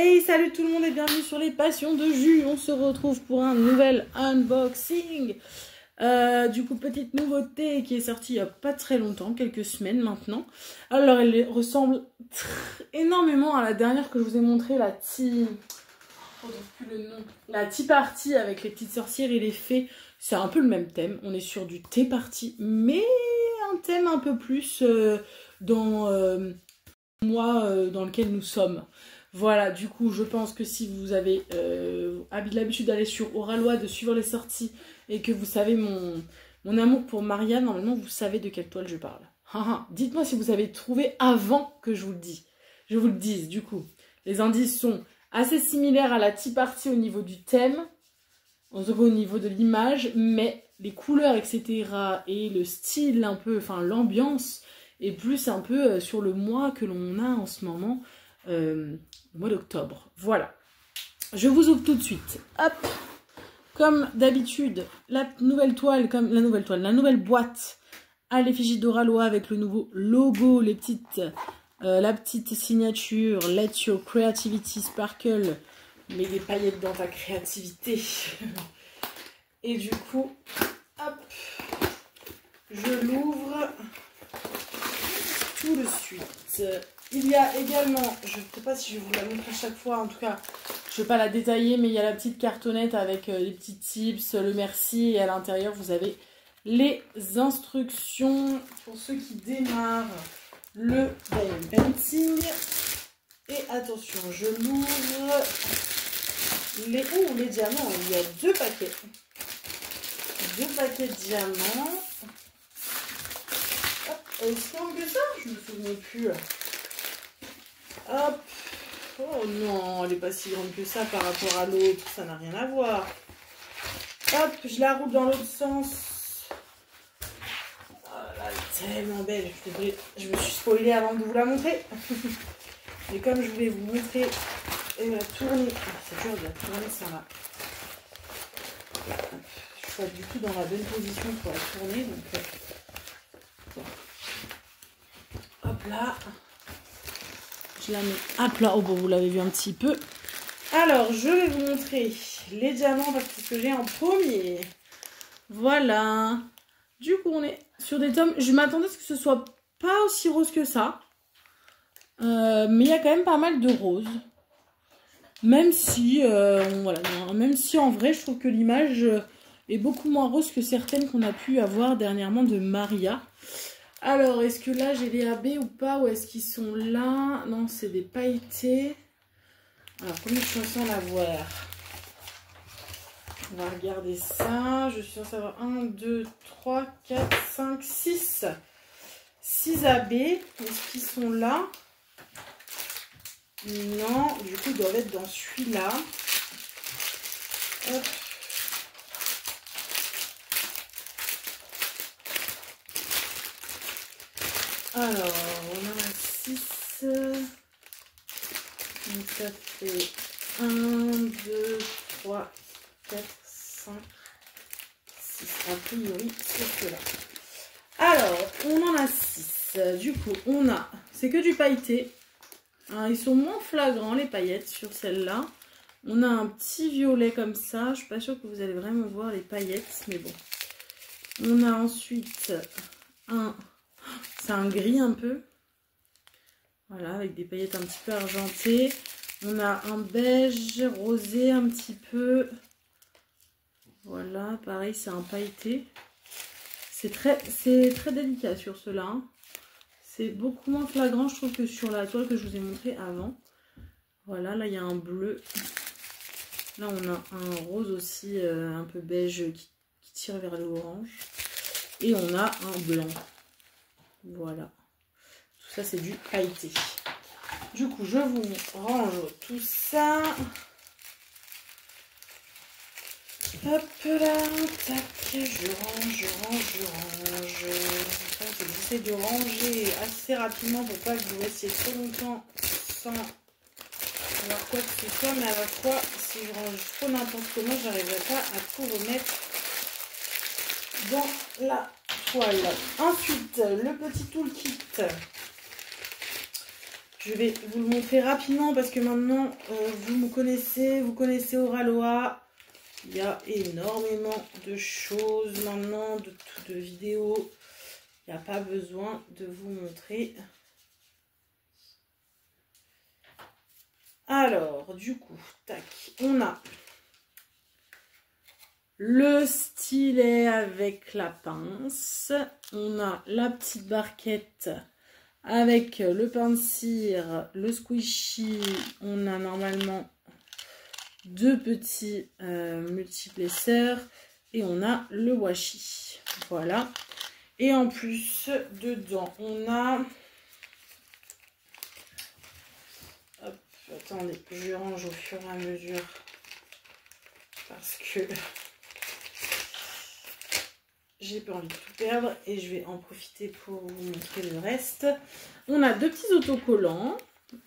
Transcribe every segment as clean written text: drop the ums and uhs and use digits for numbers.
Hey, salut tout le monde et bienvenue sur les Passions de Jus. On se retrouve pour un nouvel unboxing. Du coup, petite nouveauté qui est sortie il n'y a pas très longtemps, quelques semaines maintenant. Alors, elle ressemble énormément à la dernière que je vous ai montrée, la Tea... Oh, je plus le nom. La Tea Party avec les petites sorcières et les fées. C'est un peu le même thème. On est sur du Tea Party, mais un thème un peu plus dans dans lequel nous sommes. Voilà, du coup, je pense que si vous avez l'habitude d'aller sur Oralois, de suivre les sorties, et que vous savez mon amour pour Maria, normalement, vous savez de quelle toile je parle. Dites-moi si vous avez trouvé avant que je vous le dise, du coup. Les indices sont assez similaires à la Tea Party au niveau du thème, au niveau de l'image, mais les couleurs, etc., et le style un peu, enfin l'ambiance, est plus un peu sur le mois que l'on a en ce moment, mois d'octobre. Voilà. Je vous ouvre tout de suite. Hop. Comme d'habitude, la nouvelle boîte à l'effigie d'Oralois avec le nouveau logo, la petite signature Let Your Creativity Sparkle. Mets des paillettes dans ta créativité. Et du coup, hop, je l'ouvre tout de suite. Il y a également, je ne sais pas si je vais vous la montrer à chaque fois, en tout cas, je ne vais pas la détailler, mais il y a la petite cartonnette avec les petits tips, le merci, et à l'intérieur, vous avez les instructions pour ceux qui démarrent le diamond painting. Et attention, je l'ouvre. Les diamants, il y a 2 paquets. 2 paquets de diamants. Est-ce qu'il y a que ça? Je ne me souviens plus. Hop. Oh non, elle n'est pas si grande que ça par rapport à l'autre. Ça n'a rien à voir. Hop, je la roule dans l'autre sens. Oh là, elle est tellement belle. Je me suis spoilée avant de vous la montrer. Mais comme je voulais vous montrer et la tourner. C'est dur de la tourner, ça va. Je suis pas du tout dans la bonne position pour la tourner. Donc, hop là. Je la mets à plat. Oh bon, vous l'avez vu un petit peu. Alors, je vais vous montrer les diamants parce que c'est ce que j'ai en premier. Voilà. Du coup, on est sur des tomes. Je m'attendais à ce que ce soit pas aussi rose que ça. Mais il y a quand même pas mal de rose. Même si, voilà, même si en vrai, je trouve que l'image est beaucoup moins rose que certaines qu'on a pu avoir dernièrement de Maria. Alors, est-ce que là, j'ai les AB ou pas? Ou est-ce qu'ils sont là? Non, c'est des pailletés. Alors, combien je suis censée en avoir? On va regarder ça. Je suis censée avoir 1, 2, 3, 4, 5, 6. 6 AB. Est-ce qu'ils sont là? Non. Du coup, ils doivent être dans celui-là. Hop. Alors, on en a 6. Donc ça fait 1, 2, 3, 4, 5, 6. A priori, c'est cela. Alors, on en a 6. Du coup, on a... C'est que du pailleté. Hein, ils sont moins flagrants, les paillettes, sur celle-là. On a un petit violet comme ça. Je ne suis pas sûre que vous allez vraiment voir les paillettes, mais bon. On a ensuite un... C'est un gris un peu. Voilà, avec des paillettes un petit peu argentées. On a un beige rosé un petit peu. Voilà, pareil, c'est un pailleté. C'est très délicat sur cela. Hein. C'est beaucoup moins flagrant, je trouve, que sur la toile que je vous ai montré avant. Voilà, là, il y a un bleu. Là, on a un rose aussi, un peu beige, qui tire vers le orange. Et on a un blanc. Voilà. Tout ça, c'est du pailleté. Du coup, je vous range tout ça. Hop là, tac, je range. J'essaie de ranger assez rapidement pour pas que vous restiez trop longtemps sans avoir quoi que ce soit. Mais à la fois, si je range trop n'importe comment, j'arriverai pas à tout remettre dans la toile. Ensuite, le petit toolkit Je vais vous le montrer rapidement parce que maintenant, vous connaissez Oraloa. Il y a énormément de choses maintenant, de vidéos. Il n'y a pas besoin de vous montrer. Alors, du coup, tac, on a le stylet avec la pince. On a la petite barquette avec le pain de cire, le squishy. On a normalement deux petits multiplesseurs et on a le washi. Voilà. Et en plus, dedans, on a... Hop, attendez, je range au fur et à mesure parce que j'ai pas envie de tout perdre et je vais en profiter pour vous montrer le reste. On a deux petits autocollants.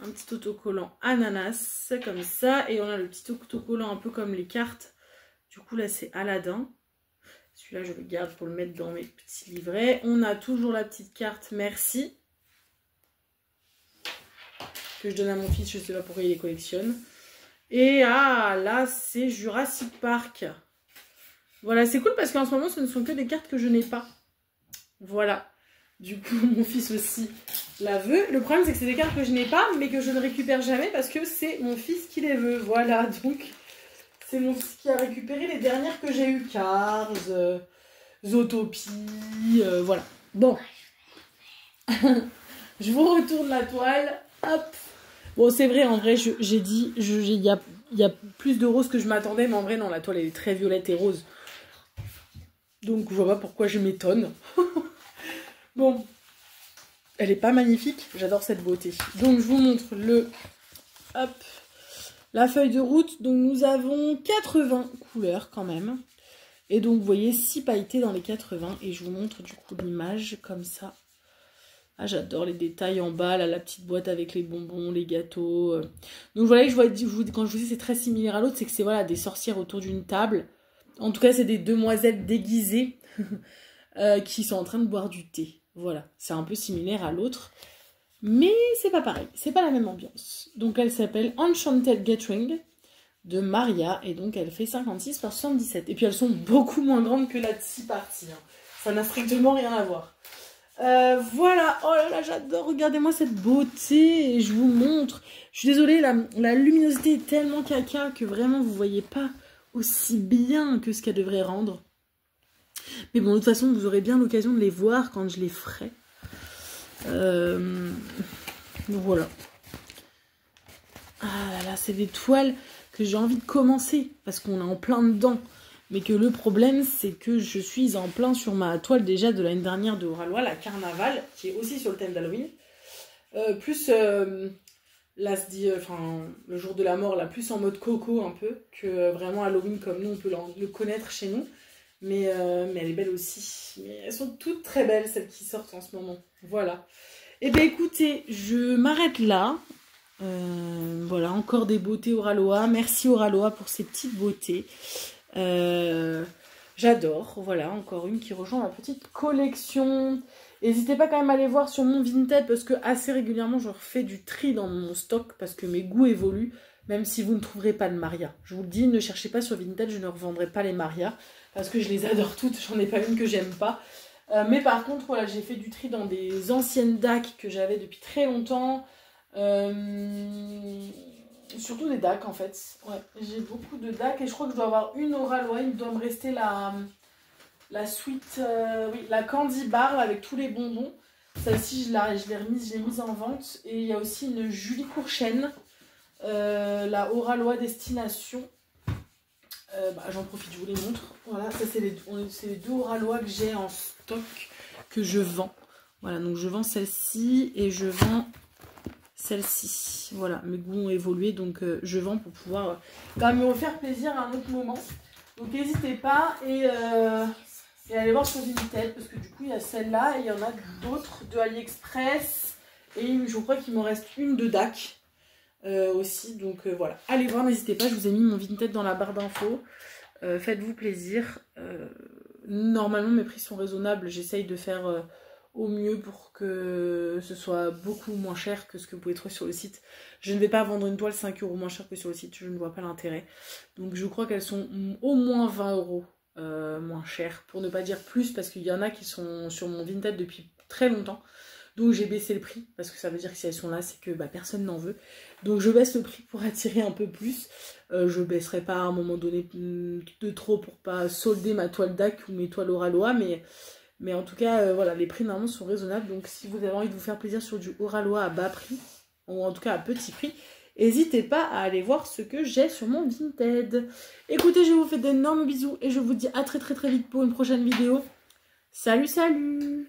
Un petit autocollant ananas, comme ça. Et on a le petit autocollant un peu comme les cartes. Du coup, là, c'est Aladdin. Celui-là, je le garde pour le mettre dans mes petits livrets. On a toujours la petite carte merci. Que je donne à mon fils, je ne sais pas pourquoi il les collectionne. Et ah, là, c'est Jurassic Park. Voilà, c'est cool parce qu'en ce moment, ce ne sont que des cartes que je n'ai pas. Voilà. Du coup, mon fils aussi la veut. Le problème, c'est que c'est des cartes que je n'ai pas, mais que je ne récupère jamais parce que c'est mon fils qui les veut. Voilà, donc c'est mon fils qui a récupéré les dernières que j'ai eues. Cars, Zootopie, voilà. Bon. Je vous retourne la toile. Hop. Bon, c'est vrai, en vrai, j'ai dit, il y a plus de rose que je m'attendais, mais en vrai, non, la toile, elle est très violette et rose. Donc, je vois pas pourquoi je m'étonne. Bon, elle est pas magnifique, j'adore cette beauté. Donc je vous montre la feuille de route. Donc nous avons 80 couleurs quand même. Et donc vous voyez 6 pailletés dans les 80. Et je vous montre du coup l'image comme ça. Ah, j'adore les détails en bas, là, la petite boîte avec les bonbons, les gâteaux. Donc voilà, quand je vous dis c'est très similaire à l'autre, c'est que c'est voilà, des sorcières autour d'une table. En tout cas, c'est des demoiselles déguisées qui sont en train de boire du thé. Voilà, c'est un peu similaire à l'autre, mais c'est pas pareil, c'est pas la même ambiance. Donc elle s'appelle Enchanted Gathering de Maria, et donc elle fait 56 par 77. Et puis elles sont beaucoup moins grandes que la Tea Party, hein. Ça n'a strictement rien à voir. Voilà, oh là là, j'adore, regardez-moi cette beauté, et je vous montre. Je suis désolée, la luminosité est tellement caca que vraiment vous voyez pas aussi bien que ce qu'elle devrait rendre. Mais bon, de toute façon, vous aurez bien l'occasion de les voir quand je les ferai. Donc voilà. Ah là là, c'est des toiles que j'ai envie de commencer parce qu'on est en plein dedans. Mais que le problème, c'est que je suis en plein sur ma toile déjà de l'année dernière de Oraloa, la Carnaval, qui est aussi sur le thème d'Halloween. Plus le jour de la mort, là, plus en mode coco un peu, que vraiment Halloween comme nous, on peut le connaître chez nous. Mais elle est belle aussi. Mais elles sont toutes très belles, celles qui sortent en ce moment. Voilà. Et bien écoutez, je m'arrête là. Voilà, encore des beautés Oraloa. Merci Oraloa pour ces petites beautés. J'adore. Voilà, encore une qui rejoint ma petite collection. N'hésitez pas quand même à aller voir sur mon Vinted parce que assez régulièrement, je refais du tri dans mon stock parce que mes goûts évoluent. Même si vous ne trouverez pas de Maria. Je vous le dis, ne cherchez pas sur Vinted, je ne revendrai pas les Maria. Parce que je les adore toutes, j'en ai pas une que j'aime pas. Mais par contre, voilà, j'ai fait du tri dans des anciennes DAC que j'avais depuis très longtemps. Surtout des DAC en fait. Ouais, j'ai beaucoup de DAC et je crois que je dois avoir une Oraloa. Il doit me rester la sweet, oui, la Candy Bar avec tous les bonbons. Celle-ci, je l'ai mise en vente. Et il y a aussi une Julie Courchaine. La Oraloa Destination. J'en profite, je vous les montre. Voilà, ça c'est les deux Oraloa que j'ai en stock que je vends. Voilà, donc je vends celle-ci et je vends celle-ci. Voilà, mes goûts ont évolué, donc je vends pour pouvoir quand même me refaire plaisir à un autre moment. Donc n'hésitez pas et allez voir sur Vinted parce que du coup il y a celle-là et il y en a d'autres de AliExpress et je crois qu'il m'en reste une de DAC. Aussi, donc voilà, allez voir, n'hésitez pas, je vous ai mis mon Vinted dans la barre d'infos, faites-vous plaisir. Normalement mes prix sont raisonnables, j'essaye de faire au mieux pour que ce soit beaucoup moins cher que ce que vous pouvez trouver sur le site. Je ne vais pas vendre une toile 5 € moins cher que sur le site, je ne vois pas l'intérêt. Donc je crois qu'elles sont au moins 20 € moins chères, pour ne pas dire plus, parce qu'il y en a qui sont sur mon Vinted depuis très longtemps. Donc j'ai baissé le prix, parce que ça veut dire que si elles sont là, c'est que personne n'en veut. Donc je baisse le prix pour attirer un peu plus. Je baisserai pas à un moment donné de trop pour pas solder ma toile DAC ou mes toiles Oraloa, mais en tout cas, voilà, les prix normalement sont raisonnables. Donc si vous avez envie de vous faire plaisir sur du Oraloa à bas prix, ou en tout cas à petit prix, n'hésitez pas à aller voir ce que j'ai sur mon Vinted. Écoutez, je vous fais d'énormes bisous et je vous dis à très vite pour une prochaine vidéo. Salut, salut!